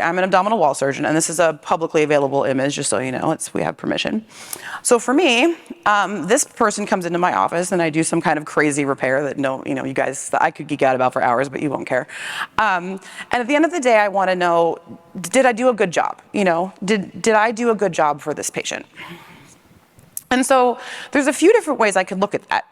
I'm an abdominal wall surgeon, and this is a publicly available image, just so you know, we have permission. So for me, this person comes into my office, and I do some kind of crazy repair that you guys, that I could geek out about for hours, but you won't care. And at the end of the day, I want to know, did I do a good job? Did I do a good job for this patient? And so there's a few different ways I could look at that.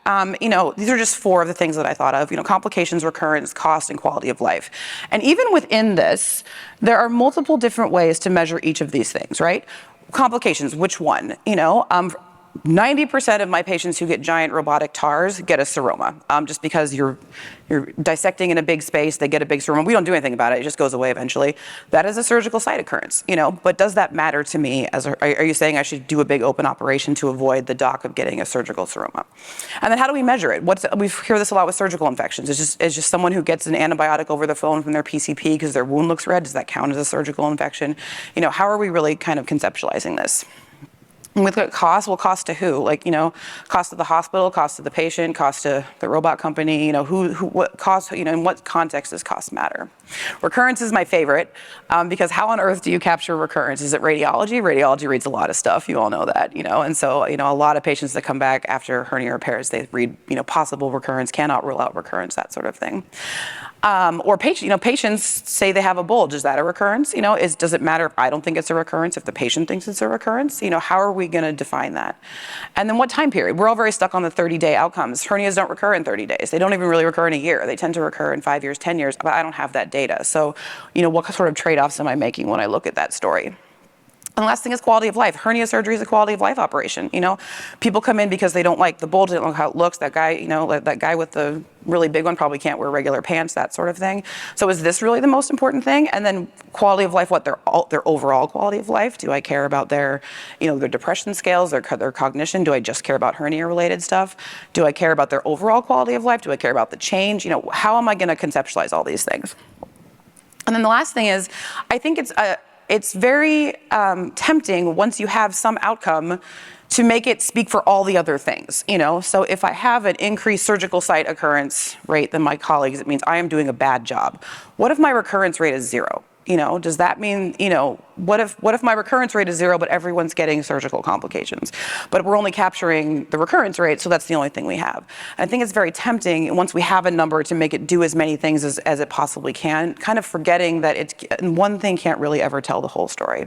These are just 4 of the things that I thought of, complications, recurrence, cost, and quality of life. And even within this, there are multiple different ways to measure each of these things, right? Complications, which one? 90% of my patients who get giant robotic TARs get a seroma, just because you're dissecting in a big space, they get a big seroma. We don't do anything about it, it just goes away eventually. That is a surgical site occurrence, but does that matter to me? Are you saying I should do a big open operation to avoid the doc of getting a surgical seroma? And then how do we measure it? We hear this a lot with surgical infections. It's just someone who gets an antibiotic over the phone from their PCP because their wound looks red. Does that count as a surgical infection? How are we really kind of conceptualizing this? And with cost, well, cost to who? Cost to the hospital, cost to the patient, cost to the robot company, what cost, in what context does cost matter? Recurrence is my favorite, because how on earth do you capture recurrence? Is it radiology? Radiology reads a lot of stuff, you all know that, and so, a lot of patients that come back after hernia repairs, they read, possible recurrence, cannot rule out recurrence, that sort of thing. Or patients say they have a bulge. Is that a recurrence? Does it matter if I don't think it's a recurrence, if the patient thinks it's a recurrence? How are we going to define that? And then what time period? We're all very stuck on the 30-day outcomes. Hernias don't recur in 30 days. They don't even really recur in a year. They tend to recur in 5 years, 10 years, but I don't have that data. So, what sort of trade-offs am I making when I look at that story? And the last thing is quality of life. Hernia surgery is a quality of life operation. People come in because they don't like the bulge, they don't like how it looks. That guy, that guy with the really big one probably can't wear regular pants, that sort of thing. So is this really the most important thing? And then quality of life, their overall quality of life? Do I care about their depression scales, their cognition? Do I just care about hernia-related stuff? Do I care about their overall quality of life? Do I care about the change? How am I going to conceptualize all these things? And then the last thing is, I think it's very tempting once you have some outcome to make it speak for all the other things, So if I have an increased surgical site occurrence rate than my colleagues, it means I am doing a bad job. What if my recurrence rate is 0? Does that mean, what if my recurrence rate is 0, but everyone's getting surgical complications? But we're only capturing the recurrence rate, so that's the only thing we have. And I think it's very tempting, once we have a number, to make it do as many things as it possibly can, kind of forgetting that one thing can't really ever tell the whole story.